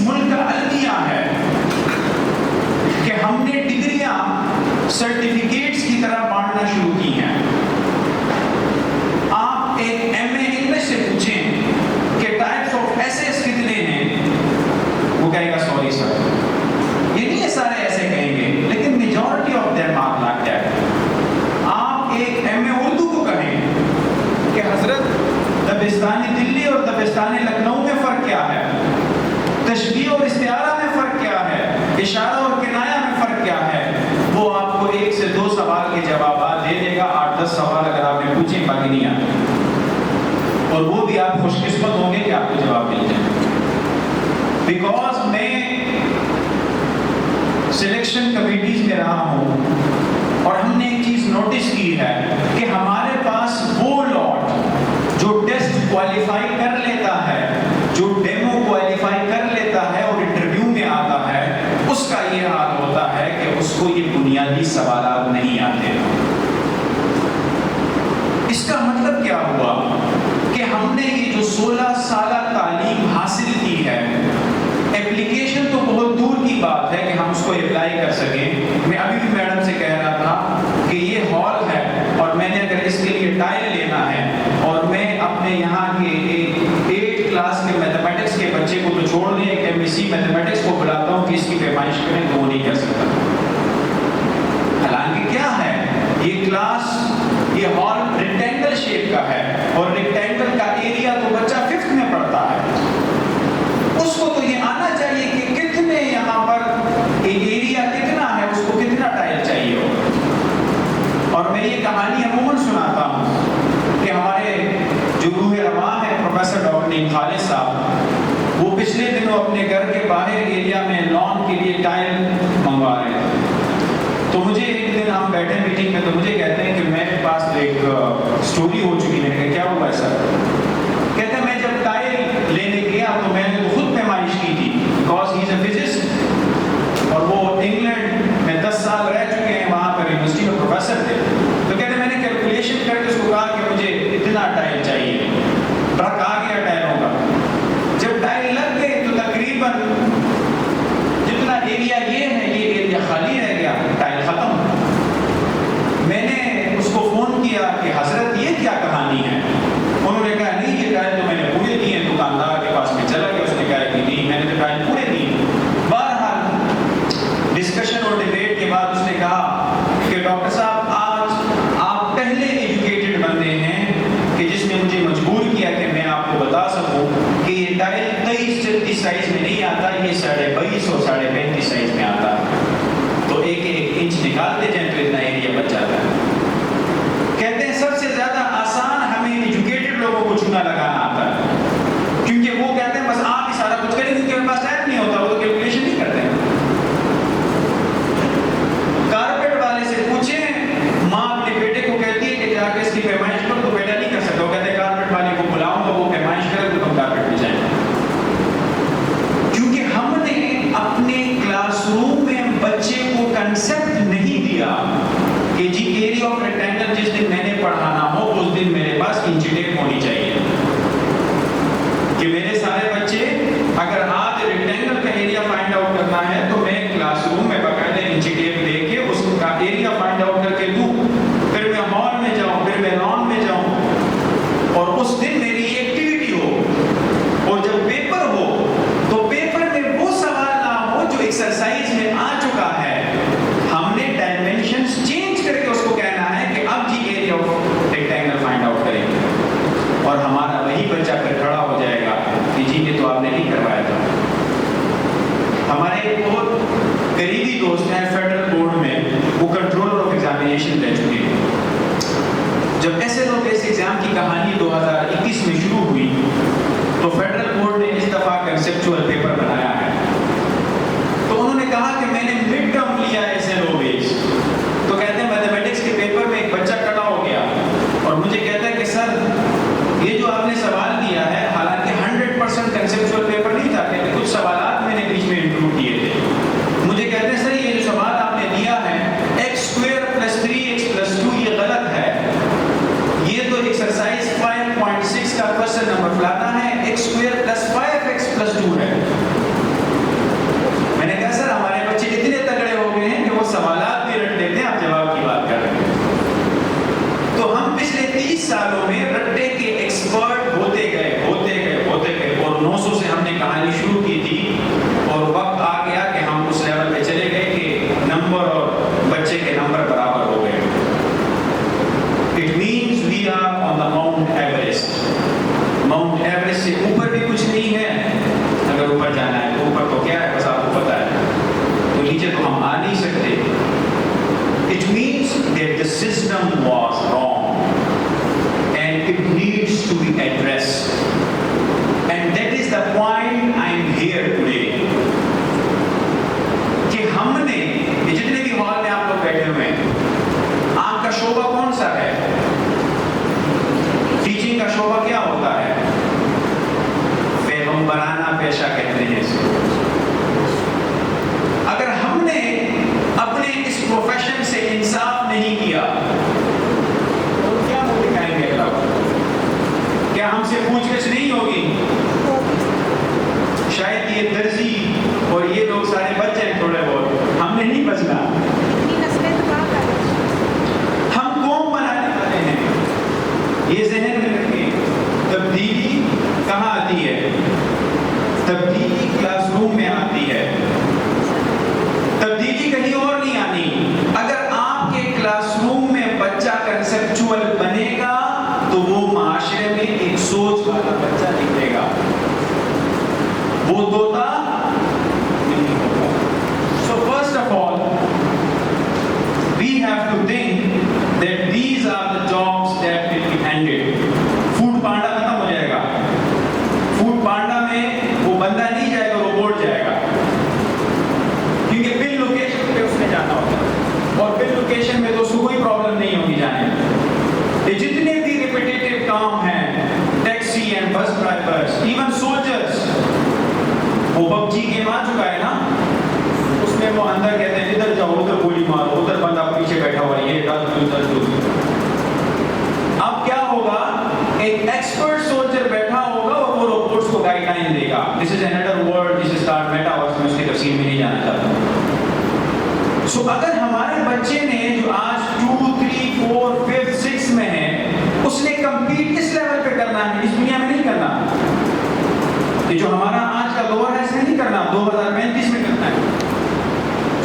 ملک کا المیہ ہے کہ ہم نے ڈگریاں سرٹیفکیٹس کی طرح بانٹنا شروع کی ہیں. آپ ایک ایم اے انگلش سے پوچھیں کہ ٹائپس آف ایسیز کتنے ہیں، وہ کہے گا سوری سر. یہ نہیں ہے سارے ایسے کہیں گے، لیکن میجورٹی آف دیم معاملہ کیا ہے. آپ ایک ایم اے اردو کو کہیں کہ حضرت دبستانی دلی اور دبستانی لکھنؤ میں فرق کیا ہے، تشبیہ اور استعارہ میں فرق کیا ہے، اشارہ اور کنایہ میں فرق کیا ہے، وہ آپ کو 1 سے 2 سوال کے جوابات دے دے گا. 8-10 سوال اگر آپ نے پوچھیں باقی نہیں آتے، اور وہ بھی آپ خوش قسمت ہوں گے کہ آپ کو جواب مل جائے. بیکاز میں سلیکشن کمیٹیز میں رہا ہوں اور ہم نے ایک چیز نوٹس کی ہے کہ ہمارے پاس وہ لاٹ جو ٹیسٹ کوالیفائی کر لیتا ہے، جو ڈیمو کوالیفائی کر لیتا ہے اور انٹرویو میں آتا ہے، اس کا یہ حال ہوتا ہے کہ اس کو یہ بنیادی سوالات نہیں آتے. اس کا مطلب کیا ہوا کہ ہم نے یہ جو 16 سالہ تعلیم حاصل کی ہے، اپلیکیشن تو بہت دور کی بات ہے کہ ہم اس کو اپلائی کر سکیں. میں ابھی بھی میڈم سے کہہ رہا تھا کہ یہ ہال ہے اور میں نے اگر اس کے لیے ٹائل لینا ہے اور میں اپنے یہاں کے 8 کلاس کے میتھمیٹکس کے بچے کو تو چھوڑ دیں، ایک ایم ایس سی میتھمیٹکس کو بلاتا ہوں کہ اس کی پیمائش کریں تو وہ نہیں کر سکتا. حالانکہ کیا ہے یہ کلاس، یہ ہال ریکٹینگل شیپ کا ہے اور ریکٹینگل کا ایریا تو بچہ 5th میں پڑھتا ہے. اس کو تو یہ آنا چاہیے کہ کتنے یہاں پر ایریا کتنا ہے، اس کو کتنا ٹائل چاہیے ہو. اور میں یہ کہانی عموماً سناتا ہوں کہ ہمارے جو روح رواں ہے پروفیسر ڈاکٹر نعیم خالد صاحب، وہ پچھلے دنوں اپنے گھر کے باہر ایریا میں لان کے لیے ٹائل منگوا رہے تھے. تو مجھے ایک دن ہم بیٹھے میٹنگ میں تو مجھے کہتے ہیں کہ میرے پاس ایک سٹوری ہو چکی. میں نے کہا کیا ہوا ہے سر؟ کہتے ہیں میں جب ٹائل لینے گیا تو میں نے خود پیمائش کی تھی، because he is a physicist اور وہ انگلینڈ میں 10 سال رہ چکے ہیں، وہاں پر یونیورسٹی میں پروفیسر تھے. تو کہتے ہیں میں نے کیلکولیشن کر کے اس کو کہا کہ مجھے اتنا ٹائل چاہیے. ٹرک آ گیا ٹائلوں کا. جب ٹائل لگ گئے تو تقریباً جتنا ایریا یہ ہے یہ ایریا خالی رہ گیا، ٹائل ختم. میں نے اس کو فون کیا کہ حضرت یہ کیا کہانی ہے؟ انہوں نے کہا نہیں یہ ٹائل تو میں نے پورے دیے. دکاندار کے پاس میں چلا گیا، اس نے کہا کہ نہیں میں نے تو ٹائل پورے دیے. بہرحال ڈسکشن اور ڈیبیٹ کے بعد اس نے کہا کہ ڈاکٹر صاحب آج آپ پہلے ایجوکیٹڈ بندے ہیں کہ جس نے مجھے مجبور کیا کہ میں آپ کو بتا سکوں کہ یہ ٹائل 23-34 سائز میں نہیں آتا، یہ 22.5 اور 35.5 سائز میں آتا ہے. تو 1 انچ نکالتے جائیں تو اتنا ایریا بچ جاتا ہے. کہتے ہیں سب سے زیادہ آسان ہمیں ایجوکیٹڈ لوگوں کو چونا لگانا آتا ہے، کیونکہ وہ کہتے ہیں بس آپ ہی سارا کچھ کریں، ان کے پاس ٹائم نہیں ہوتا، وہ تو کیلکولیشن نہیں کرتے ہیں. کارپیٹ والے سے پوچھیں، ماں اپنے بیٹے کو کہتی ہے کہ جا کے اس کی پیمائش کرو، تو بیٹا نہیں کر سکتا. وہ کہتے ہیں کارپیٹ والے کو بلاؤں تو وہ پیمائش کرے تو تم کارپیٹ میں جائیں. کیونکہ ہم نے اپنے کلاس روم میں بچے کو کنسپٹ نہیں دیا کہ جی ایریا آف ریکٹینگل جس دن میں نے پڑھانا ہو اس دن میرے پاس انچی ٹیپ ہونی چاہیے کہ میرے سارے بچے اگر آج ریکٹینگل کا ایریا فائنڈ آؤٹ کرنا ہے تو میں کلاس روم میں باقاعدہ انچی ٹیپ لے کے اس کا ایریا فائنڈ آؤٹ کر کے دوں، پھر میں ہال میں جاؤں، پھر میں لان میں جاؤں اور اس دن میری ایکٹیویٹی ہو. اور جب پیپر ہو تو پیپر میں وہ سوال نہ ہو جو ایکسرسائز میں آ چکا ہے. ہم نے ڈائمینشنز چینج کر کے اس کو کہنا ہے کہ اب جی area of rectangle find out کریں گے، اور ہمارا وہی بچہ پھر کھڑا ہو جائے گا کہ جی یہ تو آپ نے نہیں کروایا تھا. ہمارے ایک بہت قریبی دوست ہیں فیڈرل بورڈ میں، وہ کنٹرولر آف ایگزامینیشن رہ چکے ہیں. جب ایس ایل او کے اس ایگزام کی کہانی 2021 میں شروع ہوئی تو فیڈرل بورڈ نے اس دفعہ کنسیپچول پیپر بنایا ہے. تو انہوں نے کہا کہ میں نے مڈ ٹرم لیا ایس ایل او بیس. تو کہتے ہیں میتھمیٹکس کے پیپر میں ایک بچہ کھڑا ہو گیا اور مجھے کہتا ہے کہ سر یہ جو آپ نے سوال دیا ہے، حالانکہ 100% کنسیپچول پیپر نہیں تھا، کہ کچھ سوالات میں نے بیچ میں انکلوڈ کیے تھے. مجھے کہتے ہیں سر یہ جو سوال 900 سے ہم نے کہانی شروع کی تھی اور وقت آ گیا کہ ہم اس لیول پہ چلے گئے کہ نمبر اور بچے کے نمبر برابر ہو گئے. It means we are on the Mount Everest. Mount Everest سے اوپر بھی کچھ نہیں ہے. اگر اوپر جانا ہے تو اوپر تو کیا ہے بس آپ کو پتا ہے, تو نیچے تو ہم آ نہیں سکتے. It means that the system was wrong and it needs to be addressed. And that is the point I am here today. کہ ہم نے جتنے بھی ہال میں آپ لوگ بیٹھے ہوئے ہیں, آپ کا شعبہ کون سا ہے؟ ٹیچنگ کا شعبہ کیا ہوتا ہے؟ پیغمبرانہ پیشہ کہتے ہیں اسے. اگر ہم نے اپنے اس پروفیشن سے انصاف نہیں کیا تو کیا وہ دکھائیں گے اللہ کو؟ کیا ہم سے پوچھ گچھ نہیں ہوگی؟ شاید یہ درزی اور یہ لوگ سارے بچے ہیں تھوڑے بہت, ہم نے نہیں بچنا. ہم قوم بنانے والے ہیں, یہ ذہن میں رکھیں. تبدیلی کہاں آتی ہے؟ تبدیلی کلاس روم میں آتی ہے. تبدیلی کہیں اور نہیں آنی. اگر آپ کے کلاس روم میں بچہ کنسپچول بنے گا تو وہ معاشرے میں ایک سوچ والا بچہ نکلے گا, وہ طوطا نہیں ہوگا. So first of all, we have to think that these are the jobs that will be ended. Foodpanda ختم ہو جائے گا. فوڈ پانڈا میں وہ بندہ نہیں جائے گا, روبوٹ جائے گا, کیونکہ بل لوکیشن پہ اس نے جانا ہوتا ہے, اور بل لوکیشن میں تو اس کو کوئی پرابلم نہیں ہوگی جانے میں. یہ جتنے بھی ریپیٹیٹیو کام ہیں, ٹیکسی اینڈ بس ڈرائیورز, ایون سولجرز, وہ پب جی گیم آ چکا ہے نا, اس میں وہ اندر کہتے ہیں ادھر جاؤ ادھر گولی مارو, ادھر بندہ پیچھے بیٹھا ہوا ہے, یہ ڈال دو ادھر دو. اب کیا ہوگا, ایک ایکسپرٹ سولجر بیٹھا ہوگا اور وہ روبوٹس کو گائیڈ لائن دے گا. This is underworld, this is card metaverse, میں اس کی تفصیل میں نہیں جانا چاہتا. سو اگر ہمارے بچے نے جو آج 2, 3, 4, 5, 6 میں ہے, اس نے کمپیٹ اس لیول پہ کرنا ہے, اس دنیا میں نہیں کرنا. یہ جو ہمارا آج کا دور ہے اس میں نہیں کرنا, 2035 میں کرنا ہے.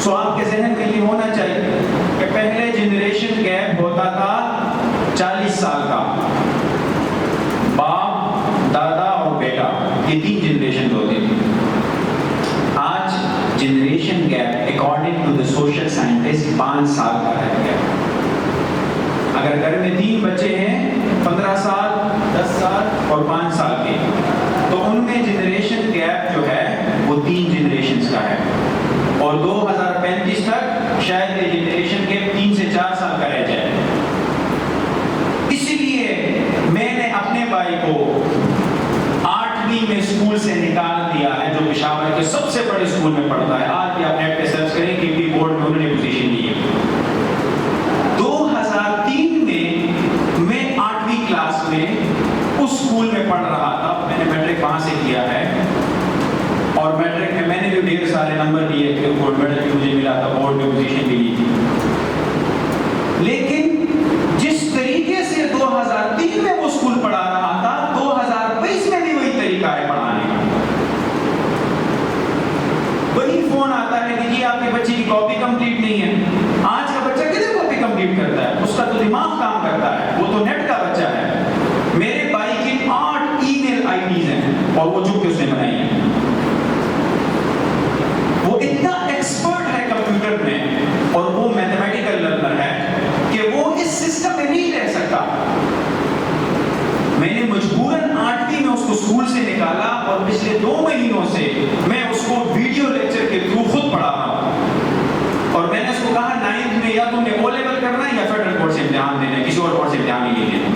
سو آپ کے ذہن میں یہ ہونا چاہیے کہ پہلے جنریشن گیپ ہوتا تھا 40 سال کا, باپ, دادا اور بیٹا, یہ 3 جنریشن ہوتی تھی. آج generation gap according to the social scientist 5 سال کا رہ گیا. اگر گھر میں 3 بچے ہیں, 15 سال, 10 سال اور 5 سال کے, تو ان میں جنریشن گیپ جو ہے وہ 3 جنریشنز کا ہے, اور 2035 تک شاید یہ جنریشن گیپ 3 سے 4 سال کا رہ جائے. اسی لیے میں نے اپنے بھائی کو 8ویں میں اسکول سے نکال دیا ہے, جو پشاور کے سب سے بڑے اسکول میں پڑھتا ہے. آج بھی آپ نیٹ پہ سرچ کریں کہ پی بورڈ میں انہوں نے پوزیشن لی ہے. 2003 میں 8ویں کلاس میں اس اسکول میں پڑھ رہا تھا. میں نے میٹرک وہاں سے کیا ہے, اور میٹرک میں نے بھی ڈھیر سارے نمبر دیے تھے, گولڈ میڈل بھی مجھے ملا تھا, بورڈ میں پوزیشن بھی لی تھی. لیکن جس طریقے سے 2003 میں وہ اسکول پڑھا رہا تھا, 2022 میں بھی وہی طریقہ ہے پڑھانے کا. وہی فون آتا ہے کہ جی آپ کے بچے کی کاپی کمپلیٹ نہیں ہے. آج کا بچہ کدھر کاپی کمپلیٹ کرتا ہے, اس کا تو دماغ کام کرتا ہے, وہ تو نیٹ کا بچہ ہے. میرے بھائی کی 8 ای میل آئی ڈیز ہیں, اور وہ چپ کے اس نے بنائی ہیں. وہ اتنا ایکسپرٹ ہے کمپیوٹر میں, اور وہ میتھمیٹیکل لرنر ہے کہ وہ اس سسٹم میں نہیں رہ سکتا. میں نے مجبوراً 8ویں میں اس کو اسکول سے نکالا, اور پچھلے 2 مہینوں سے میں اس کو ویڈیو لیکچر کے تھرو خود پڑھا رہا ہوں. اور میں نے اس کو کہا 9th میں یا تم نے او لیول کرنا ہے یا فیڈرل بورڈ سے امتحان دینا ہے, کسی اور بورڈ سے امتحان نہیں لینا,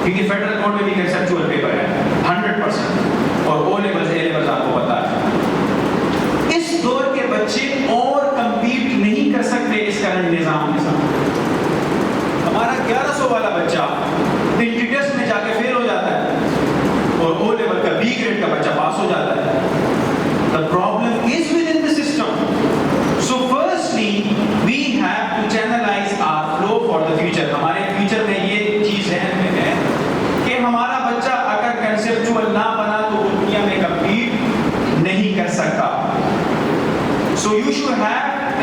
کیونکہ فیڈرل بورڈ میں بھی کنسپچول پیپر ہے 100%, اور او لیول سے اے لیول آپ کو پتا ہے. اس دور کے بچے اور کمپیٹ نہیں کر سکتے اس کرنٹ نظام کے ساتھ. ہمارا 1100 والا بچہ انٹری ٹیسٹ میں جا کے فیل ہو جاتا ہے, اور او لیول کا بی گریڈ کا بچہ پاس ہو جاتا ہے. The problem is within the system. So firstly, we have to channelize our flow for the future. ہمارے فیوچر میں یہ چیز ذہن میں ہے کہ ہمارا بچہ اگر کنسپچول نہ بنا تو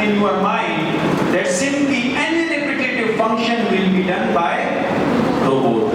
in your mind that simply any repetitive function will be done by robot.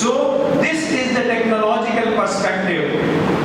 So this is the technological perspective.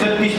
36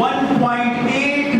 1.8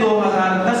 2010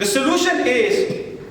The solution is,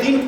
3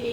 A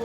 O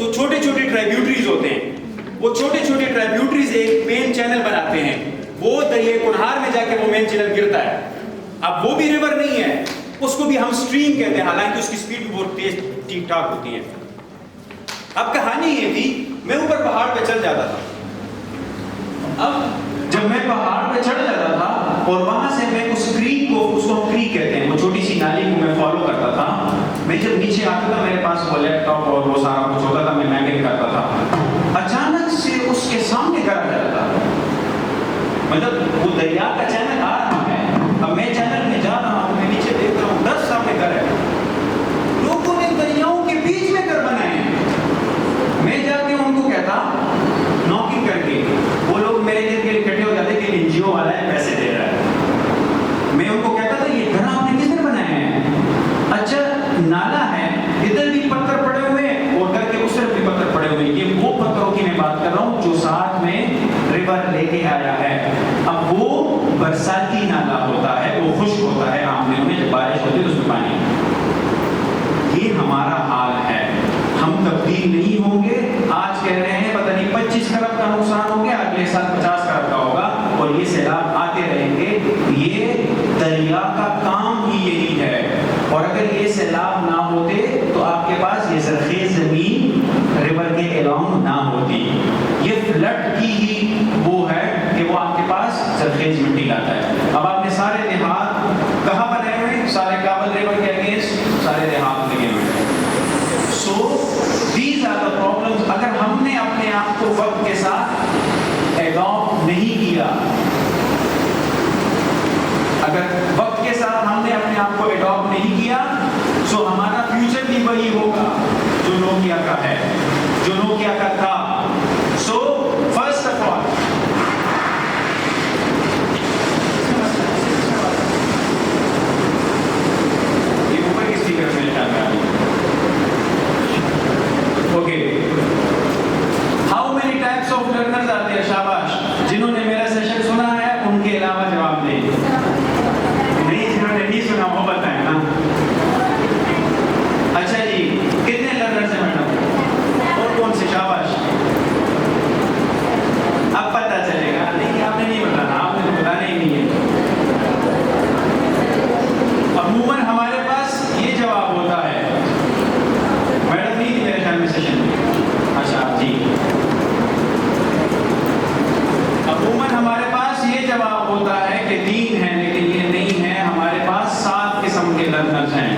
جو چھوٹے چھوٹے ٹرائبیوٹریز ہوتے ہیں، وہ چھوٹے چھوٹے ٹرائبیوٹریز ایک مین چینل بناتے ہیں، وہ دریائے کنہار میں جا کے وہ مین چینل گرتا ہے. اب وہ بھی ریور نہیں ہے، اس کو بھی ہم سٹریم کہتے ہیں، حالانکہ اس کی سپیڈ بھی بہت تیز ٹھیک ٹھاک ہوتی ہے. اب کہانی یہ تھی، میں اوپر پہاڑ پہ چڑھ جاتا تھا. اب جب میں پہاڑ پہ چڑھ جاتا تھا اور وہاں سے میں اس کریک کو، اس کو ہم کریک کہتے ہیں، وہ چھوٹی سی نالی کو میں فالو کرتا تھا. میں جب نیچے آتا تھا میرے پاس وہ لیپ ٹاپ اور وہ سارا کچھ ہوتا تھا، میں میپنگ کرتا تھا. اچانک سے اس کے سامنے گھر آ جاتا تھا، مطلب وہ دریا کا چینل آ رہا ہے، اب میں چینل میں جا رہا ہوں، میں نیچے دیکھ رہا ہوں 10 سامنے گھر ہے. لوگوں نے دریاؤں کے بیچ میں گھر بنائے ہیں. میں جا کے ان کو کہتا، نوکنگ کر کے، وہ لوگ میرے گھر کے لیے اکٹھے ہو جاتے کہ NGO والا ہے پیسے دے رہا ہے. میں ان کو کہتا تھا یہ گھر آپ نے کس نے بنائے ہیں؟ اچھا نالا ہے، ادھر بھی پتھر پڑے ہوئے اور گھر کے اس طرف بھی پتھر پڑے ہوئے. یہ وہ پتھروں کی میں بات کر رہا ہوں جو ساتھ میں ریور لے کے آیا ہے. اب وہ برساتی نالا ہوتا ہے، وہ خشک ہوتا ہے عام دنوں میں، جب بارش ہوتی ہے تو اس میں پانی. یہ ہمارا حال ہے. ہم تبدیل نہیں ہوں گے. آج کہہ رہے ہیں پتہ نہیں 25 کروڑ کا نقصان ہو گیا، اگلے سال 50 کروڑ کا ہوگا اور یہ سیلاب آتے رہیں گے. یہ دریا کا کام ہی یہی ہے. اور اگر یہ سیلاب نہ ہوتے تو آپ کے پاس یہ زرخیز زمین ریور کے الاؤنگ نہ ہوتی. یہ فلڈ کی ہی وہ ہے کہ وہ آپ کے پاس زرخیز مٹی لاتا ہے. اب آپ نے سارے دیہات کہاں بنے ہوئے؟ سارے کابل ریور کے اگینسٹ سارے دیہات لگے ہوئے ہیں. So these are the problems. اگر ہم نے اپنے آپ کو وقت کے ساتھ ایڈاپٹ نہیں کیا، اگر وقت کے ساتھ ہم نے اپنے آپ کو ایڈاپٹ نہیں کیا، تو ہمارا فیوچر بھی وہی ہوگا جو نوکیا کا ہے، جو نوکیا کا تھا. سو فرسٹ آف آل یہ اوپر کی اسپیکر میرے خیال میں آ رہی ہے. Okay. How many types of learners are there? شاباش. جنہوں نے میرا سیشن سنا ہے ان کے علاوہ جواب دیں. نہیں، جنہوں نے نہیں سنا وہ بتائیں نا. اچھا جی، کتنے لرنرز ہیں میڈم؟ اور کون سے؟ شاباش. اب پتہ چلے گا. نہیں، آپ نے نہیں بتانا، آپ نے تو بتانا ہی نہیں ہے. عموماً ہمارے پاس یہ جواب ہوتا ہے. میڈم نہیں تھی میرے خیال میں سیشن میں. اچھا جی. عموماً ہمارے پاس یہ جواب ہوتا ہے کہ 3 ہیں، لیکن یہ نہیں ہے. ہمارے پاس 7 قسم کے لرنرز ہیں.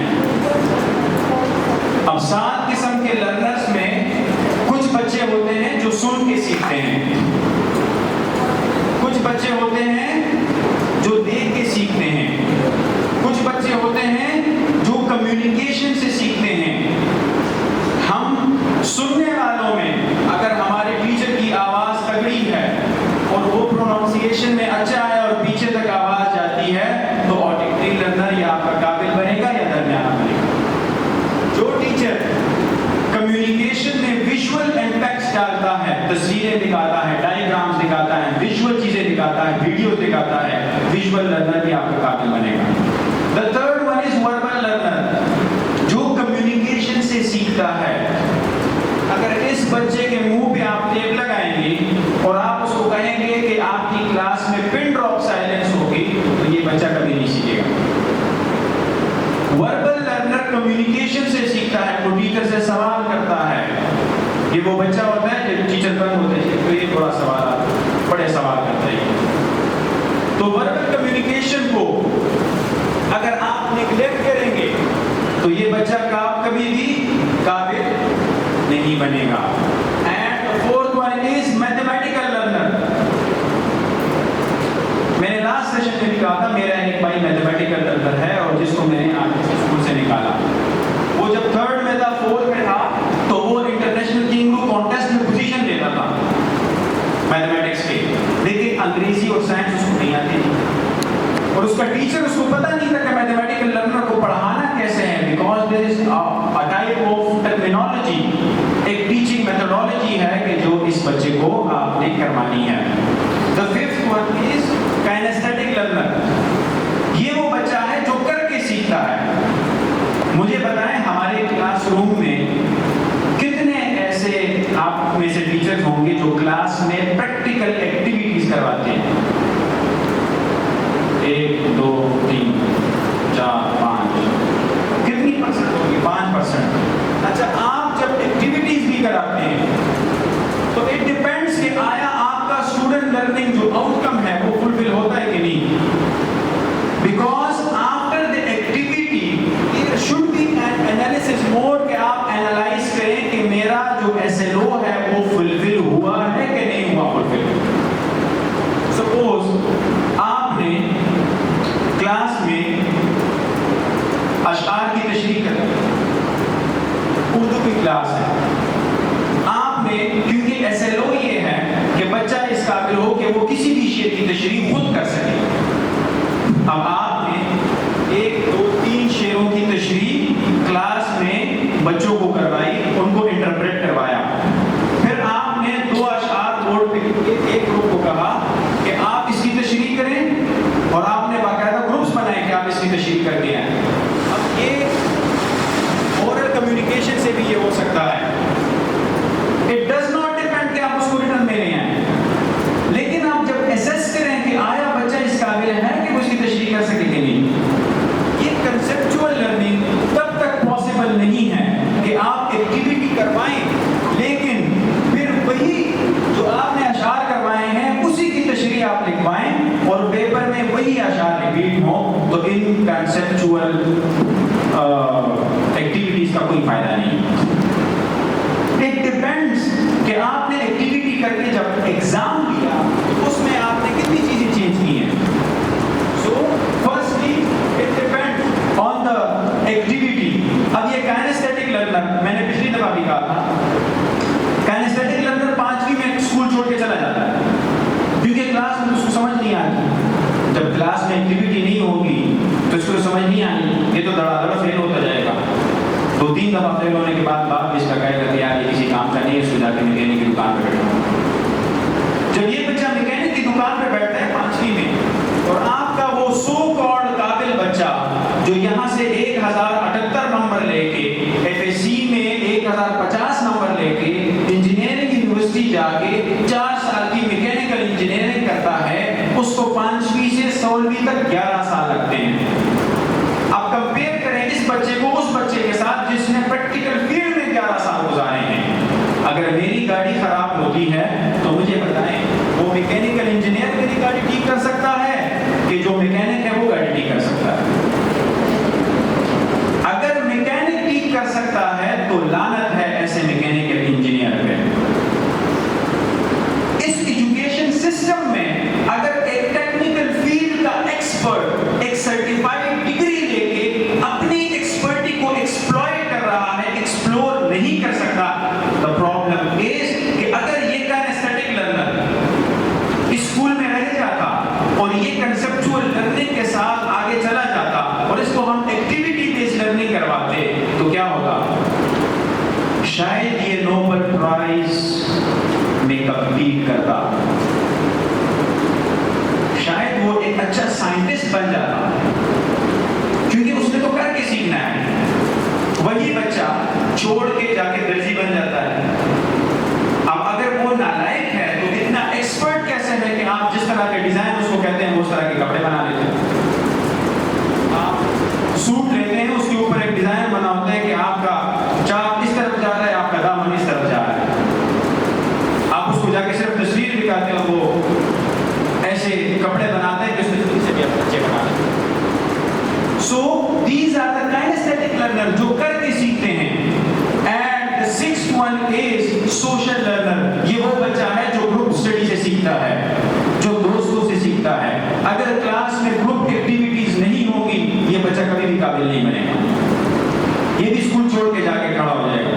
اب 7 قسم کے لرنرز میں کچھ بچے ہوتے ہیں جو سن کے سیکھتے ہیں، کچھ بچے ہوتے ہیں جو دیکھ کے سیکھتے ہیں، کچھ بچے ہوتے ہیں جو کمیونیکیشن سے سیکھتے ہیں. ہم سننے والوں میں اگر ہمارے ٹیچر کی آواز تگڑی ہے اور وہ پروننسیشن میں اچھا ہے اور پیچھے تک آواز جاتی ہے تو آڈیٹری لرنر یا آپ کا قابل بنے گا یا درمیانہ بنے گا. جو ٹیچر کمیونیکیشن میں ویژول امپیکٹس ڈالتا ہے، تصویریں دکھاتا ہے، ڈائیگرامز دکھاتا ہے، ویژول چیزیں دکھاتا ہے، ویڈیو دکھاتا ہے، ویژول لرنر بھی آپ کا قابل بنے گا. The third one is verbal learner. جو کمیونیکیشن سے سیکھتا ہے. اگر اس بچے کے منہ پہ آپ ٹیپ لگائیں گے اور آپ اس کو کہیں گے کہ آپ کی کلاس میں پن ڈراپ سائلنس ہوگی تو یہ بچہ کبھی نہیں سیکھے گا. وربل لرنر کمیونیکیشن سے سیکھتا ہے، وہ ٹیچر سے سوال کرتا ہے. یہ وہ بچہ ہوتا ہے جب ٹیچر بند ہوتے ہیں تو یہ تھوڑا سوال، بڑے سوال کرتا ہے. تو وربل کمیونیکیشن کو اگر آپ نیگلیکٹ کریں گے تو یہ بچہ کبھی بھی قابل نہیں بنے گا. And the fourth one is mathematical learner. میں نے لاسٹ سیشن میں بھی کہا تھا میرا ایک بھائی میتھمیٹیکل لرنر ہے اور جس کو میں نے آج اسکول سے نکالا. وہ جب 3rd میں تھا، 4th میں تھا تو وہ انٹرنیشنل کنگرو کانٹیسٹ میں پوزیشن لیتا تھا میتھمیٹکس کے، لیکن انگریزی اور سائنس اس کو نہیں آتی تھی اور اس کا ٹیچر اس کو پتہ نہیں تھا کہ میتھمیٹیکل لرنر کو پڑھانا کیسے ہے. Because there is a type of terminology، ایک ٹیچنگ میتھڈالوجی ہے کہ جو اس بچے کو آپ نے کروانی ہے. The 5th one is kinesthetic learner. یہ وہ بچہ ہے جو کر کے سیکھتا ہے. مجھے بتائیں ہمارے کلاس روم میں کتنے ایسے اشعار کی تشریح کریں. اردو کی کلاس ہے, آپ نے کیونکہ ایس ایل او یہ ہے کہ بچہ اس قابل ہو کہ وہ کسی بھی شعر کی تشریح خود کر سکے. اب آپ نے 1 2 3 شعروں کی تشریح کلاس میں بچوں کو کروائی, ان کو انٹرپریٹ کروایا. پھر آپ نے 2 اشعار بورڈ پہ ایک گروپ کو کہا کہ آپ اس کی تشریح کریں, اور آپ نے باقاعدہ گروپس بنائے کہ آپ اس کی تشریح کر کے آئیں. اب یہ اورل کمیونیکیشن سے بھی یہ ہو سکتا ہے. اٹ ڈز ناٹ ڈیپینڈ کہ آپ اس کو ریٹرن میں لے آئیں, لیکن آپ جب ایسیس کریں کہ آیا بچہ اس قابل ہے کہ وہ اس کی تشریح کر سکے کہ نہیں. یہ کنسیپچول لرننگ تب تک پاسبل نہیں ہے کہ آپ ایکٹیویٹی کروائیں, لیکن پھر وہی جو آپ نے اشعار کروائے ہیں اسی کی تشریح آپ لکھوائیں اور پیپر میں وہی اشعار ریپیٹ ہوں, تو ان کنسیپچول ایکٹیویٹیز کا کوئی فائدہ نہیں. اٹ ڈیپینڈس کہ آپ نے ایکٹیویٹی کر کے جب ایگزام دیا تو اس میں آپ نے کتنی چیزیں چینج کی ہیں. So firstly it depend on the activity. اب یہ کائنیسٹیٹک لرنر, میں نے پچھلی دفعہ بھی کہا تھا, کائنیسٹیٹک لرنر 5ویں میں اسکول چھوڑ کے چلا جاتا ہے کیونکہ کلاس میں اس کو سمجھ نہیں آتی. جب کلاس میں ایکٹیویٹی نہیں ہوگی تو اس کو سمجھ نہیں آنی, یہ تو دڑا دڑا فیل ہوتا جائے گا. 2-3 دفعہ فیل ہونے کے بعد باپ اس کا کہے گا کہ یار یہ کسی کام کا نہیں ہے, اس کو جا کے میکینک کی دکان پہ بیٹھا. جب یہ بچہ میکینک کی دکان پہ بیٹھتا ہے 5ویں میں, اور آپ کا وہ سو کالڈ قابل بچہ جو یہاں سے 1078 نمبر لے کے ایف ایس سی میں 1050 نمبر لے کے انجینئرنگ یونیورسٹی جا کے 4 سال کی میکینیکل انجینئرنگ کرتا ہے, اس کو 5ویں سے 16ویں تک 11 سال لگتے ہیں. اب کمپیئر کریں اس بچے کو اس بچے کے ساتھ جس نے پریکٹیکل فیلڈ میں 11 سال گزارے ہیں. اگر میری گاڑی خراب ہوتی ہے تو مجھے بتائیں وہ میکینیکل انجینئر میری گاڑی ٹھیک کر سکتا ہے کہ جو میکینک ہے وہ گاڑی ٹھیک کر سکتا ہے؟ اگر میکینک ٹھیک کر سکتا ہے تو لعنت ہے ایسے میکینیکل انجینئر پہ. اس ایجوکیشن سسٹم میں اگر ایک ٹیکنیکل فیلڈ کا ایکسپرٹ ایک سرٹیفائڈ ڈگری لے کے اپنی ایکسپرٹی کو ایکسپلوئٹ کر رہا ہے, ایکسپلور نہیں کر سکتا, the problem is کہ اگر یہ کائنیسٹیٹک لرنر اسکول میں رہ جاتا اور یہ کنسیپچول لرننگ کے ساتھ آگے چلا جاتا اور اس کو ہم ایکٹیویٹی بیس لرننگ کرواتے تو کیا ہوگا؟ شاید یہ نوبل پرائز میں کمپیٹ کرتا, شاید وہ ایک اچھا سائنٹسٹ بن جاتا, کیونکہ اس نے تو کر کے سیکھنا ہے. وہی بچہ چھوڑ کے جا کے درزی بن جاتا ہے. اب اگر وہ نالائق ہے تو اتنا ایکسپرٹ کیسے ہے کہ آپ جس طرح کے ڈیزائن اس کو کہتے ہیں اس طرح کے کپڑے بنا لیتے ہیں. آپ سوٹ لیتے ہیں, اس کے اوپر ایک ڈیزائن بنا ہوتا ہے کہ آپ کا چاپ اس طرف جا رہا ہے, آپ کا دامن اس طرف جا رہا ہے. آپ اس کو جا کے صرف تصویر دکھاتے ہیں, وہ ایسے کپڑے بناتے ہیں کہ اس تصویر سے بھی آپ بچے بنا لیتے ہیں. So these are the kinesthetic learner جو کر کے سیکھتے ہیں. And the sixth one is social learner. یہ وہ بچہ ہے جو گروپ اسٹڈی سے سیکھتا ہے, جو دوستوں سے سیکھتا ہے. اگر کلاس میں گروپ ایکٹیویٹیز نہیں ہوگی یہ بچہ کبھی بھی قابل نہیں بنے گا, یہ بھی اسکول چھوڑ کے جا کے کھڑا ہو جائے گا.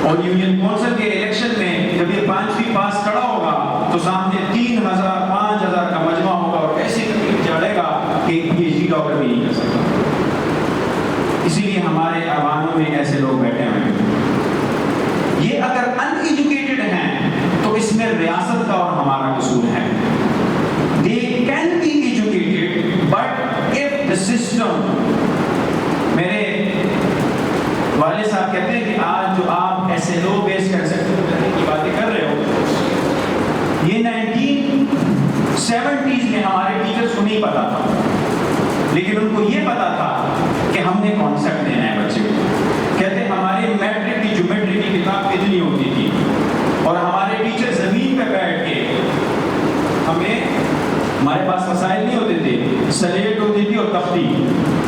اور یونین کونسل کے الیکشن میں جب یہ 5ویں پاس کھڑا ہوگا تو سامنے 3000 5000 کا مجمع ہوگا اور ایسی تکلیف جاڑے گا کہ پی ایچ ڈی ڈاکٹر بھی نہیں کر سکتا. اسی لیے ہمارے عواموں میں ایسے لوگ بیٹھے ہوئے ہیں. یہ اگر ان ایجوکیٹڈ ہیں تو اس میں ریاست کا اور ہمارا قصور ہے. They can be educated, but if the system, میرے والد صاحب کہتے ہیں کہ آج جو آپ ایسے لو بیس کنسیپٹ کرنے کی باتیں کر رہے ہو, یہ 1970s میں ہمارے ٹیچرز کو نہیں پتا تھا, لیکن ان کو یہ پتا تھا کہ ہم نے کانسیپٹ دینا ہے بچے کو. کہتے ہماری میٹرک کی جیومیٹری کی کتاب اتنی ہوتی تھی اور ہمارے ٹیچر زمین پہ بیٹھ کے ہمارے پاس وسائل نہیں ہوتے تھے, سلیٹ ہوتی تھی اور تختی,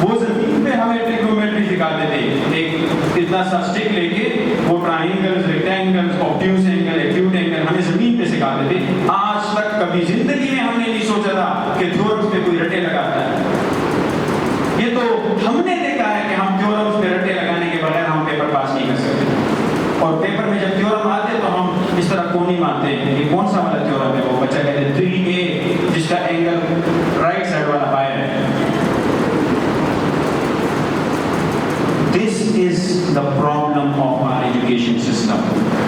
وہ زمین پہ ہمیں ٹریگنومیٹری سکھاتے تھے. ایک اتنا سا اسٹک لے کے وہ triangles, rectangles, obtuse angle, acute angle ہمیں زمین پہ سکھاتے تھے. آج تک کبھی زندگی میں ہم نے نہیں سوچا تھا کہ تھیورمز پہ کوئی رٹے لگاتا ہے. یہ تو ہم نے دیکھا ہے کہ ہم کونی مانتے ہیں. یہ کون سا والا تھیورم ہے؟ وہ بچہ کہتے ہیں 3A جس کا اینگل رائٹ سائڈ والا ہائر ہے. This is the problem of our education system.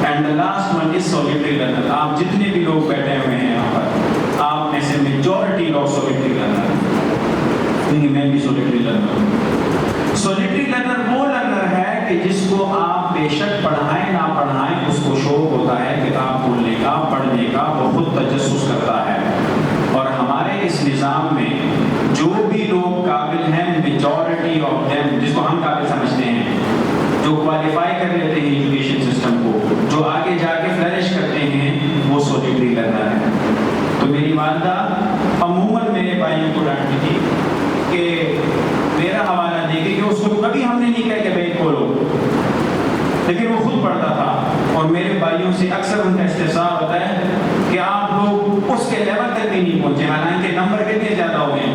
And the last one is solitary learner. آپ جتنے بھی لوگ بیٹھے ہوئے ہیں یہاں پر, آپ میں سے میجورٹی لوگ solitary learner ہیں, کیونکہ میں بھی solitary learner ہوں. solitary learner وہ learner ہے کہ جس کو آپ بے شک پڑھائیں نہ پڑھائیں اس کو شوق ہوتا ہے کتاب کھولنے کا, پڑھنے کا, وہ خود تجسس کرتا ہے. اور ہمارے اس نظام میں جو بھی لوگ قابل ہیں, میجورٹی آف دیم, جس کو ہم قابل سمجھتے ہیں, جو کوالیفائی کر لیتے ہیں ایجوکیشن سسٹم کو, جو آگے جا کے فلرش کرتے ہیں, وہ سولٹری لرنر ہے. تو میری والدہ عموماً میرے بھائیوں کو ڈانٹتی تھی کہ میرا حوالہ دے کے, کہ اس کو کبھی ہم نے نہیں کہا کہ بھائی کھولو, لیکن وہ خود پڑھتا تھا. اور میرے بھائیوں سے اکثر ان کا استفسار ہوتا ہے کہ آپ لوگ اس کے لیول تک بھی نہیں پہنچے, حالانکہ نمبر کتنے زیادہ ہو گئے.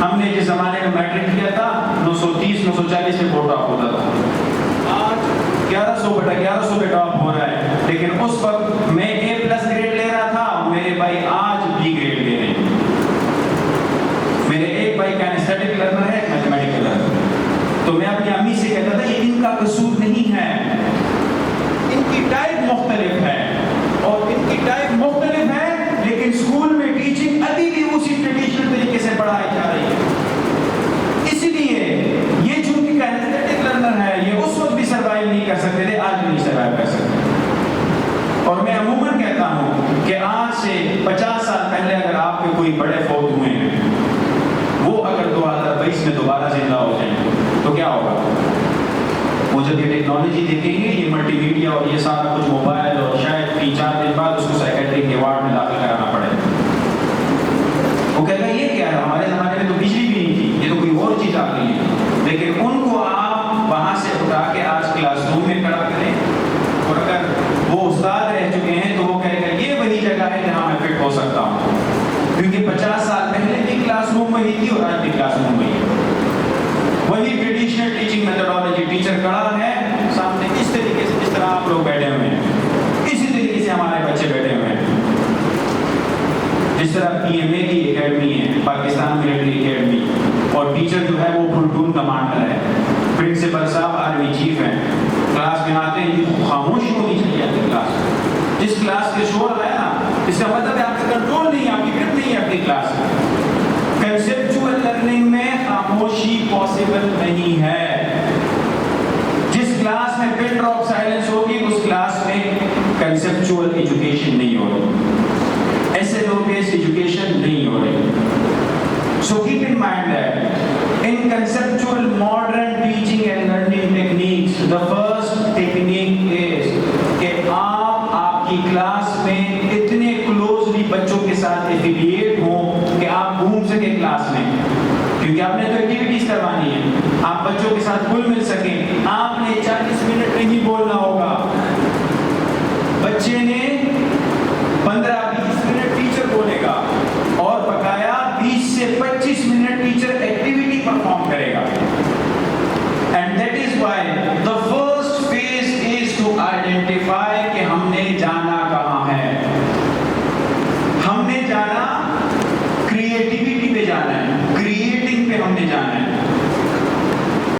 ہم نے جس زمانے میں میٹرک کیا تھا 930 940 میں بورڈ ٹاپ ہوتا تھا, آج 1100 پہ ٹاپ ہو رہا ہے. لیکن اس وقت میں A+ گریڈ لے رہا تھا, میرے بھائی آج B گریڈ لے رہے ہیں. میرے ایک بھائی کینیسٹیٹک لرنر ہے, میتھمیٹیکل لرنر. تو میں اپنی امی سے کہتا تھا یہ ان کا قصور نہیں ہے, ان کی ٹائپ مختلف ہے, اور ان کی ٹائپ مختلف ہے, لیکن اسکول میں ٹیچنگ ابھی بھی اسی ٹریڈیشنل طریقے سے پڑھائی جا رہی ہے. اس لیے یہ چونکہ کینیسٹیٹک لرنر ہے, یہ اس وقت بھی سروائیو نہیں کر سکتے تھے, آج بھی نہیں سروائیو کر سکتے. اور میں عموماً کہتا ہوں کہ آج سے 50 سال پہلے اگر آپ کے کوئی بڑے فوت ہوئے ہیں, وہ اگر 2022 میں دوبارہ زندہ ہو جائیں تو کیا ہوگا؟ وہ جب یہ ٹیکنالوجی دیکھیں گے, یہ ملٹی میڈیا اور یہ سارا کچھ موبائل, اور شاید 3-4 دن بعد اس کو سائیکیٹرک وارڈ میں داخل کرانا پڑے. وہ کہتا ہے یہ کیا ہے, ہمارے زمانے میں تو بجلی بھی نہیں تھی, یہ تو کوئی اور چیز آ گئی ہے. لیکن ان کو آپ وہاں سے اٹھا کے آج کلاس روم میں کھڑا کریں, اور اگر وہ استاد رہ چکے ہیں تو وہ کہے گا یہ وہی جگہ ہے جہاں میں فٹ ہو سکتا ہوں, کیونکہ 50 سال پہلے بھی کلاس روم وہی تھی اور آج بھی کلاس روم وہی ہے. وہی ٹریڈیشنل ٹیچنگ میتھڈالوجی, ٹیچر کھڑا ہے سامنے اس طریقے سے جس طرح آپ لوگ بیٹھے ہوئے ہیں, اسی طریقے سے ہمارے بچے بیٹھے ہوئے ہیں. جس طرح PMA کی اکیڈمی ہے, پاکستان ملٹری اکیڈمی, اور ٹیچر جو ہے وہ پلٹون کمانڈر ہے, پرنسپل صاحب آرمی چیف ہیں. کلاس میں آتے ہیں, خاموشی ہونی چاہیے اپنی کلاس. جس کلاس کے شور آیا نا, اس کا مطلب ہے آپ کا کنٹرول نہیں ہے, آپ کی گرپ نہیں ہے اپنی کلاس میں. کنسیپچول لرننگ میں خاموشی پاسبل نہیں ہے. جس کلاس میں پن ڈراپ سائلنس ہوگی اس کلاس میں کنسیپچول ایجوکیشن نہیں ہو رہی, SLO based ایجوکیشن نہیں ہو رہی. So keep in mind that in conceptual modern teaching and learning techniques, the first technique is کہ آپ کی کلاس میں اتنے کلوزلی بچوں کے ساتھ ایفیلیٹ ہوں کہ آپ گھوم سکیں کلاس میں, کیونکہ آپ نے تو ایکٹیویٹیز کروانی ہے, آپ بچوں کے ساتھ گھل مل سکیں. آپ نے 40 منٹ نہیں بولنا ہوگا, بچے نے 15-20 منٹ ٹیچر بولے گا, اور بقایا 20 سے 25 منٹ ٹیچر ایکٹیویٹی پرفارم کرے گا. And that is Y